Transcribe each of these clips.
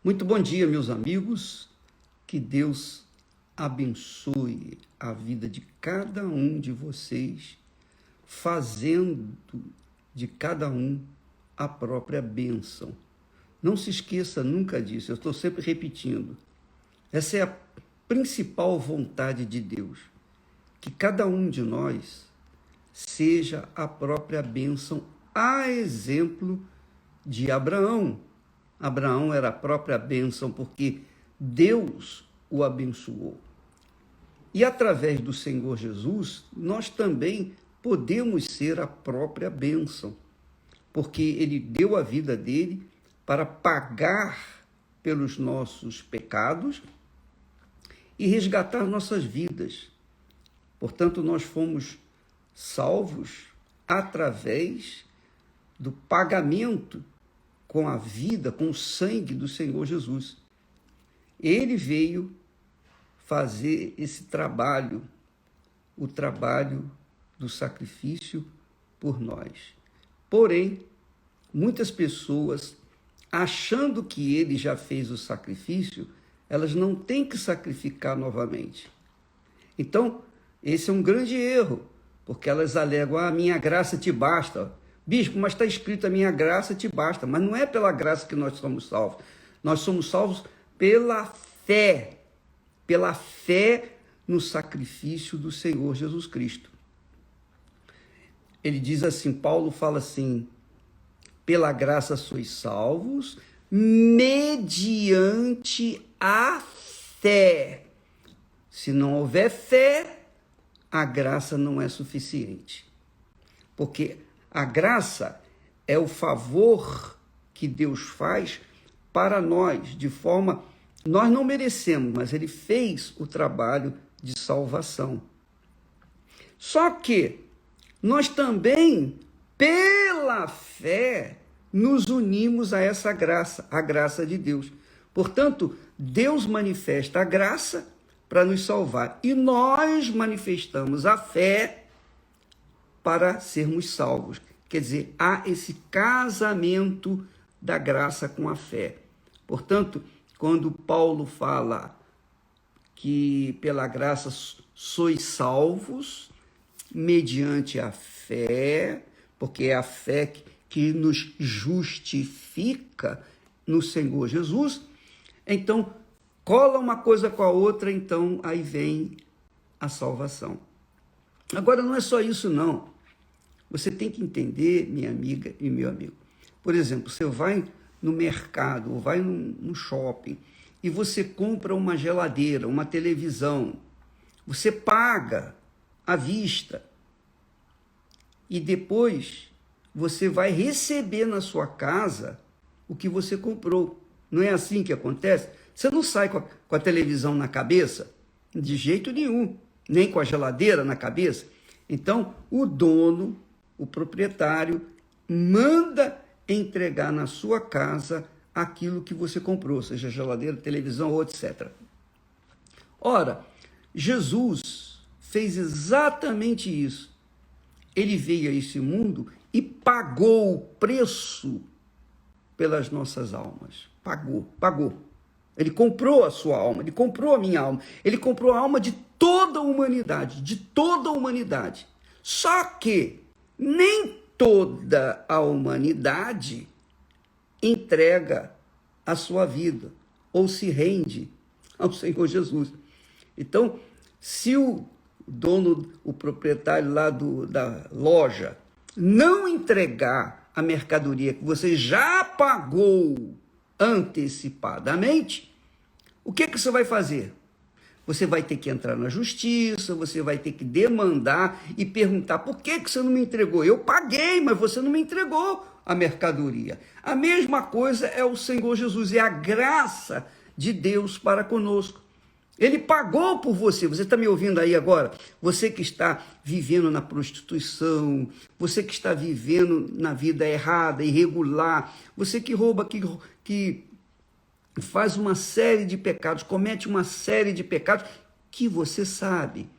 Muito bom dia, meus amigos. Que Deus abençoe a vida de cada um de vocês, fazendo de cada um a própria bênção. Não se esqueça nunca disso, eu estou sempre repetindo. Essa é a principal vontade de Deus, que cada um de nós seja a própria bênção, a exemplo de Abraão. Abraão era a própria bênção porque Deus o abençoou. E através do Senhor Jesus, nós também podemos ser a própria bênção, porque ele deu a vida dele para pagar pelos nossos pecados e resgatar nossas vidas. Portanto, nós fomos salvos através do pagamento com a vida, com o sangue do Senhor Jesus. Ele veio fazer esse trabalho, o trabalho do sacrifício por nós. Porém, muitas pessoas, achando que ele já fez o sacrifício, elas não têm que sacrificar novamente. Então, esse é um grande erro, porque elas alegam, a minha graça te basta. Bispo, mas está escrito, a minha graça te basta. Mas não é pela graça que nós somos salvos. Nós somos salvos pela fé no sacrifício do Senhor Jesus Cristo. Ele diz assim, Paulo fala assim, pela graça sois salvos, mediante a fé. Se não houver fé, a graça não é suficiente. Porque a graça é o favor que Deus faz para nós, de forma... Nós não merecemos, mas ele fez o trabalho de salvação. Só que nós também, pela fé, nos unimos a essa graça, a graça de Deus. Portanto, Deus manifesta a graça para nos salvar. E nós manifestamos a fé para sermos salvos. Quer dizer, há esse casamento da graça com a fé. Portanto, quando Paulo fala que pela graça sois salvos, mediante a fé, porque é a fé que nos justifica no Senhor Jesus, então cola uma coisa com a outra, então aí vem a salvação. Agora, não é só isso, não. Você tem que entender, minha amiga e meu amigo. Por exemplo, você vai no mercado ou vai no shopping e você compra uma geladeira, uma televisão. Você paga à vista e depois você vai receber na sua casa o que você comprou. Não é assim que acontece? Você não sai com a televisão na cabeça? De jeito nenhum. Nem com a geladeira na cabeça. Então, o dono, o proprietário, manda entregar na sua casa aquilo que você comprou, seja geladeira, televisão ou etc. Ora, Jesus fez exatamente isso. Ele veio a esse mundo e pagou o preço pelas nossas almas. Pagou. Ele comprou a sua alma, ele comprou a minha alma, ele comprou a alma de toda a humanidade, Só que nem toda a humanidade entrega a sua vida ou se rende ao Senhor Jesus. Então, se o dono, o proprietário lá da loja não entregar a mercadoria que você já pagou antecipadamente, o que você vai fazer? Você vai ter que entrar na justiça, você vai ter que demandar e perguntar, por que você não me entregou? Eu paguei, mas você não me entregou a mercadoria. A mesma coisa é o Senhor Jesus, é a graça de Deus para conosco. Ele pagou por você. Você está me ouvindo aí agora? Você que está vivendo na prostituição, você que está vivendo na vida errada, irregular, você que rouba, que faz uma série de pecados, comete uma série de pecados que você sabe,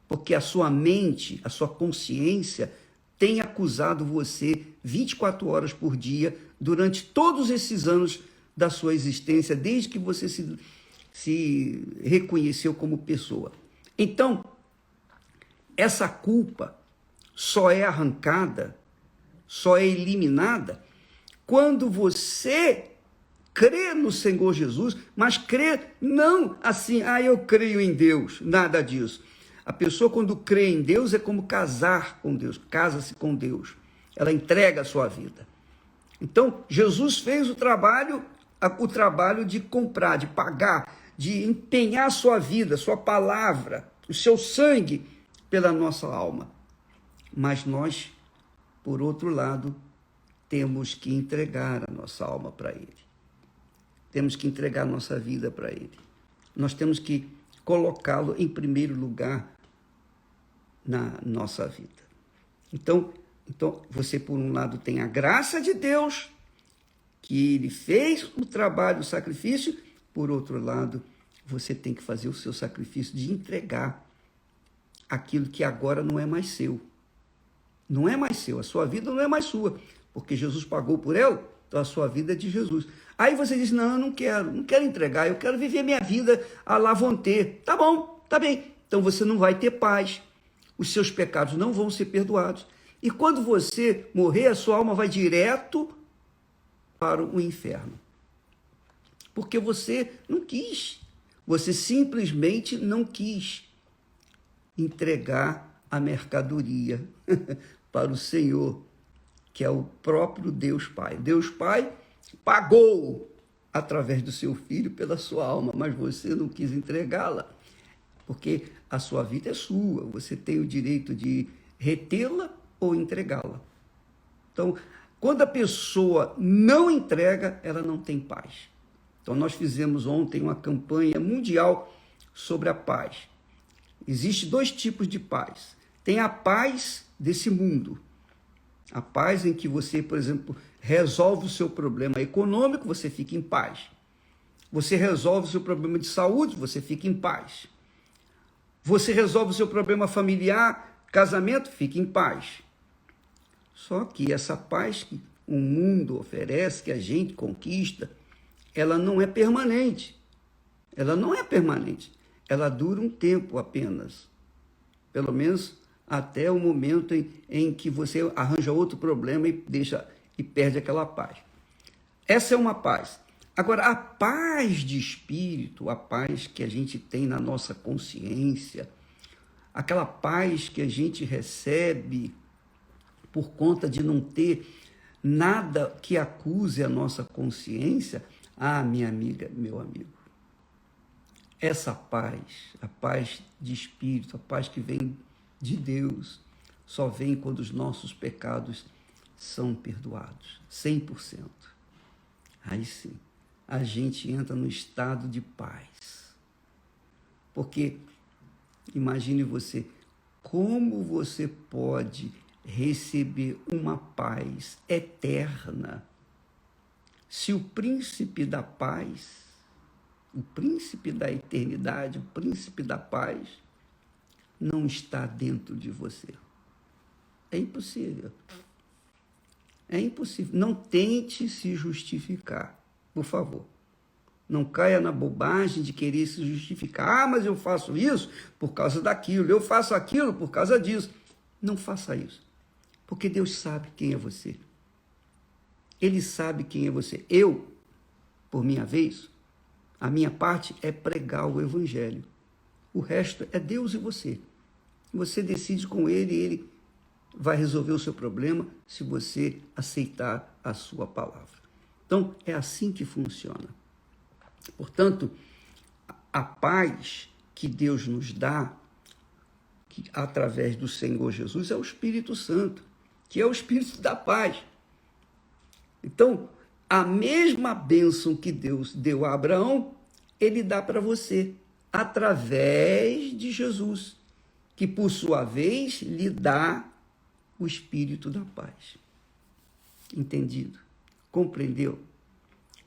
porque a sua mente, a sua consciência tem acusado você 24 horas por dia durante todos esses anos da sua existência, desde que você se reconheceu como pessoa. Então, essa culpa só é arrancada, só é eliminada, quando você crê no Senhor Jesus, mas crê não assim, eu creio em Deus, nada disso. A pessoa, quando crê em Deus, é como casar com Deus, casa-se com Deus. Ela entrega a sua vida. Então, Jesus fez o trabalho de comprar, de pagar, de empenhar a sua vida, a sua palavra, o seu sangue pela nossa alma. Mas nós, por outro lado, temos que entregar a nossa alma para Ele. Temos que entregar a nossa vida para Ele. Nós temos que colocá-lo em primeiro lugar na nossa vida. Então, você, por um lado, tem a graça de Deus, que Ele fez o trabalho, o sacrifício. Por outro lado, você tem que fazer o seu sacrifício de entregar aquilo que agora não é mais seu. Não é mais seu, a sua vida não é mais sua, porque Jesus pagou por ela, então a sua vida é de Jesus. Aí você diz, não, eu não quero entregar, eu quero viver minha vida à la vontade. Tá bom, tá bem. Então você não vai ter paz, os seus pecados não vão ser perdoados. E quando você morrer, a sua alma vai direto para o inferno. Porque você não quis, você simplesmente não quis entregar a mercadoria para o Senhor, que é o próprio Deus Pai. Deus Pai pagou através do seu Filho pela sua alma, mas você não quis entregá-la, porque a sua vida é sua, você tem o direito de retê-la ou entregá-la. Então, quando a pessoa não entrega, ela não tem paz. Então, nós fizemos ontem uma campanha mundial sobre a paz. Existem dois tipos de paz. Tem a paz desse mundo. A paz em que você, por exemplo, resolve o seu problema econômico, você fica em paz. Você resolve o seu problema de saúde, você fica em paz. Você resolve o seu problema familiar, casamento, fica em paz. Só que essa paz que o mundo oferece, que a gente conquista, ela não é permanente. Ela não é permanente. Ela dura um tempo apenas. Pelo menos até o momento em que você arranja outro problema e perde aquela paz. Essa é uma paz. Agora, a paz de espírito, a paz que a gente tem na nossa consciência, aquela paz que a gente recebe por conta de não ter nada que acuse a nossa consciência, minha amiga, meu amigo, essa paz, a paz de espírito, a paz que vem de Deus, só vem quando os nossos pecados são perdoados, 100%. Aí sim, a gente entra no estado de paz. Porque, imagine você, como você pode receber uma paz eterna se o príncipe da paz, o príncipe da eternidade, o príncipe da paz, não está dentro de você? É impossível. É impossível. Não tente se justificar, por favor. Não caia na bobagem de querer se justificar. Mas eu faço isso por causa daquilo, eu faço aquilo por causa disso. Não faça isso, porque Deus sabe quem é você. Ele sabe quem é você. Eu, por minha vez, a minha parte é pregar o Evangelho. O resto é Deus e você. Você decide com Ele e Ele vai resolver o seu problema se você aceitar a sua palavra. Então, é assim que funciona. Portanto, a paz que Deus nos dá, que, através do Senhor Jesus, é o Espírito Santo, que é o Espírito da paz. Então, a mesma bênção que Deus deu a Abraão, Ele dá para você, através de Jesus, que, por sua vez, lhe dá o Espírito da paz. Entendido? Compreendeu?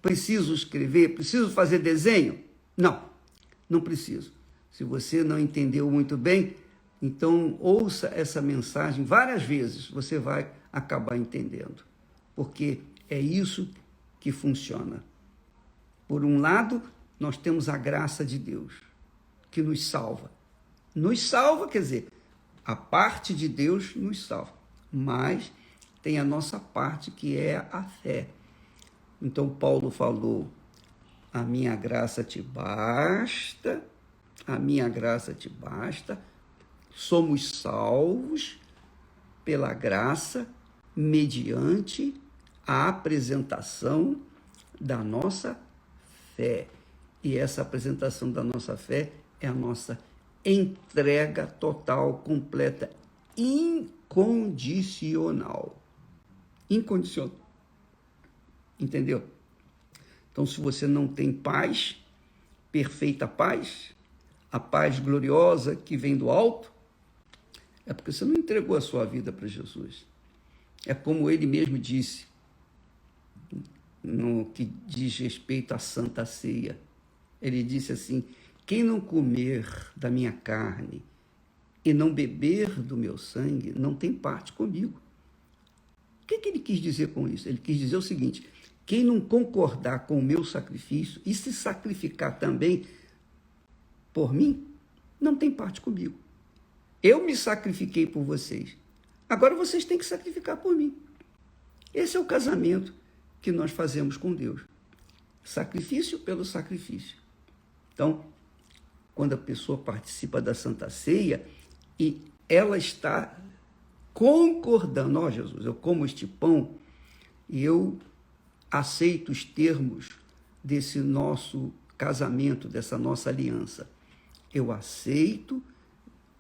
Preciso escrever? Preciso fazer desenho? Não, não preciso. Se você não entendeu muito bem, então ouça essa mensagem várias vezes, você vai acabar entendendo. Porque é isso que funciona. Por um lado, nós temos a graça de Deus, que nos salva. Nos salva, quer dizer, a parte de Deus nos salva. Mas tem a nossa parte, que é a fé. Então, Paulo falou, a minha graça te basta, a minha graça te basta. Somos salvos pela graça, mediante a apresentação da nossa fé. E essa apresentação da nossa fé é a nossa entrega total, completa, incondicional. Incondicional. Entendeu? Então, se você não tem paz, perfeita paz, a paz gloriosa que vem do alto, é porque você não entregou a sua vida para Jesus. É como ele mesmo disse, no que diz respeito à Santa Ceia. Ele disse assim, quem não comer da minha carne e não beber do meu sangue, não tem parte comigo. O que ele quis dizer com isso? Ele quis dizer o seguinte, quem não concordar com o meu sacrifício e se sacrificar também por mim, não tem parte comigo. Eu me sacrifiquei por vocês. Agora vocês têm que sacrificar por mim. Esse é o casamento que nós fazemos com Deus. Sacrifício pelo sacrifício. Então, quando a pessoa participa da Santa Ceia e ela está concordando, ó Jesus, eu como este pão e eu aceito os termos desse nosso casamento, dessa nossa aliança. Eu aceito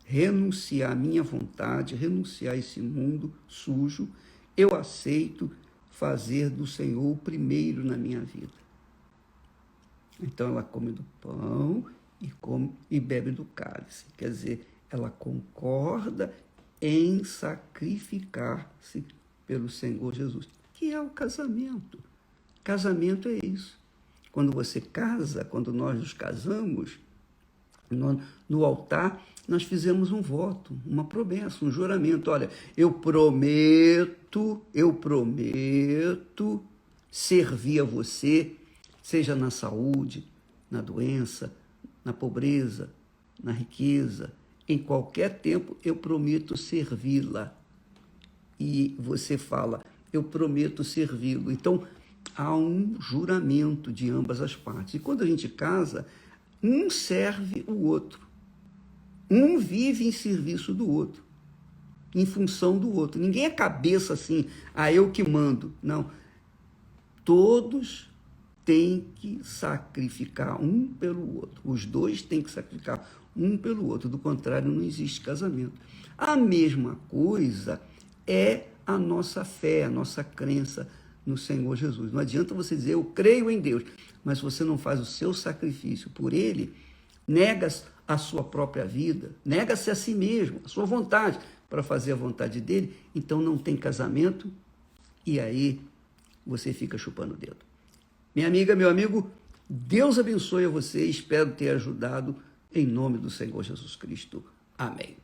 renunciar à minha vontade, renunciar a esse mundo sujo. Eu aceito fazer do Senhor o primeiro na minha vida. Então ela come do pão e bebe do cálice. Quer dizer, ela concorda em sacrificar-se pelo Senhor Jesus, que é o casamento. Casamento é isso. Quando você casa, quando nós nos casamos, no altar, nós fizemos um voto, uma promessa, um juramento. Olha, eu prometo servir a você, seja na saúde, na doença, na pobreza, na riqueza, em qualquer tempo eu prometo servi-la. E você fala, eu prometo servi-lo. Então, há um juramento de ambas as partes. E quando a gente casa, um serve o outro. Um vive em serviço do outro, em função do outro. Ninguém é cabeça assim, eu que mando. Não. Todos têm que sacrificar um pelo outro. Os dois têm que sacrificar um pelo outro. Do contrário, não existe casamento. A mesma coisa é a nossa fé, a nossa crença no Senhor Jesus. Não adianta você dizer, eu creio em Deus, mas se você não faz o seu sacrifício por Ele, nega a sua própria vida, nega-se a si mesmo, a sua vontade, para fazer a vontade dEle, então não tem casamento, e aí você fica chupando o dedo. Minha amiga, meu amigo, Deus abençoe a você, espero ter ajudado, em nome do Senhor Jesus Cristo. Amém.